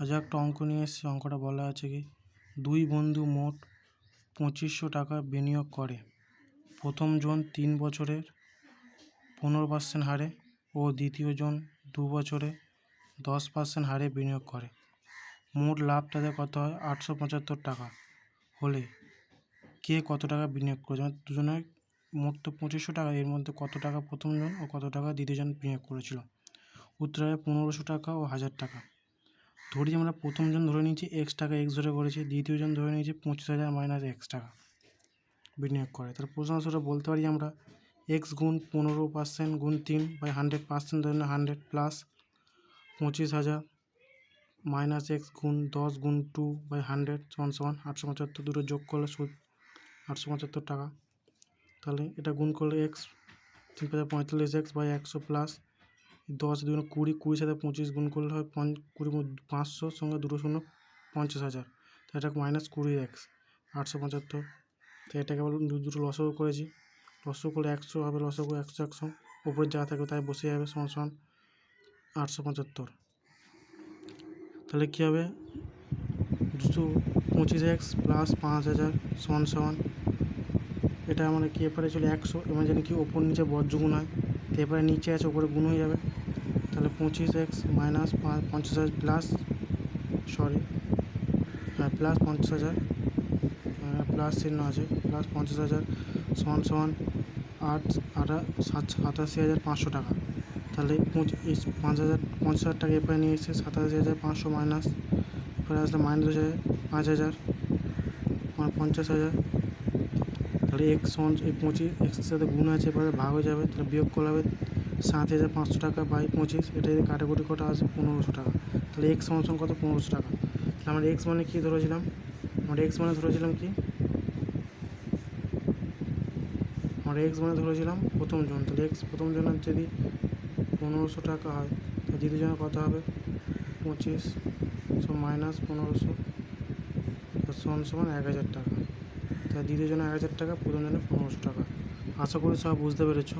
আজ একটা অঙ্ক নিয়ে এসেছি। অঙ্কটা বলা আছে কি, দুই বন্ধু মোট 2500 টাকা বিনিয়োগ করে। প্রথম জন 3 বছরের 15% হারে ও দ্বিতীয় জন 2 বছরে 10% হারে বিনিয়োগ করে। মোট লাভ তাদের কত হয়? 875 টাকা। হলে কে কত টাকা বিনিয়োগ করেছে? মানে দুজনের মোট তো 2500 টাকা, এর মধ্যে কত টাকা প্রথম জন ও কত টাকা দ্বিতীয় জন বিনিয়োগ করেছিল? উত্তর হবে 1500 টাকা ও 1000 টাকা। ধরি আমরা প্রথম জন ধরে নিয়েছি এক্স টাকা, এক্স ধরে করেছি, দ্বিতীয় জন ধরে নিয়েছি 25,000 মাইনাস এক্স টাকা বিনিয়োগ করে। তাহলে প্রশ্ন আসলে বলতে পারি আমরা এক্স গুণ 15% গুণ 3/100% ধরে না 100 প্লাস 25,000 মাইনাস এক্স গুণ 10 গুণ 2/100 সমান 875। দুটো যোগ করলে সুদ 875 টাকা। তাহলে এটা গুণ করলে এক্স 3/45 এক্স বাই 100 প্লাস 10 দুগুণে 20, 20 সাথে 25 গুণ করলে হয় 20 500 সঙ্গে 2 শূন্য 50,000। তো এটা মাইনাস 20 এক্স 875। তো এটাকে আবার দুটো লসাগু করেছি, লসাগু করলে 100 হবে, লসাগু 100 100 উপরে যা থাকবে তাই বসে যাবে, সমান সমান 875। তাহলে কী হবে? 225 এক্স প্লাস 5000 সমান সমান, এটা মানে কি এপারে চলে 100, এবং জানি কি ওপর নিচে বজ্রগুণ হয়, তো এপারে নিচে আছে ওপরে গুণ হয়ে যাবে। তাহলে 25x minus 50,000 plus plus 50,000 plus চিহ্ন আছে, প্লাস 50,000 সমান সমান 87,500 টাকা। তাহলে 50,000 টাকা এপারে নিয়ে এসে 87,500 মাইনাস এপারে আসলে মাইনাস হয়ে যাবে 5,000 মানে 50,000। তাহলে এক্স সমান এই 25 এক্সের সাথে গুণ আছে, এবারে ভাগ হয়ে যাবে, তাহলে বিয়োগ করলে হবে 7,500 টাকা বাই 25। এটা যদি কাটাকুটি কটা আসে 1500 টাকা। তাহলে এক্স সমান কত? 1500 টাকা। তাহলে আমরা এক্স মানে কী ধরেছিলাম? আমরা এক্স মানে ধরেছিলাম কি? আমরা এক্স মানে ধরেছিলাম প্রথম জন। তাহলে এক্স প্রথম জনের যদি 1500 টাকা হয়, তাহলে দ্বিতীয় জনের কত হবে? 25 মাইনাস 1500 সমান 1000 টাকা। তাহলে দ্বিতীয় জনের 1000 টাকা, প্রথম জনের 1500 টাকা। আশা করি সব বুঝতে পেরেছো।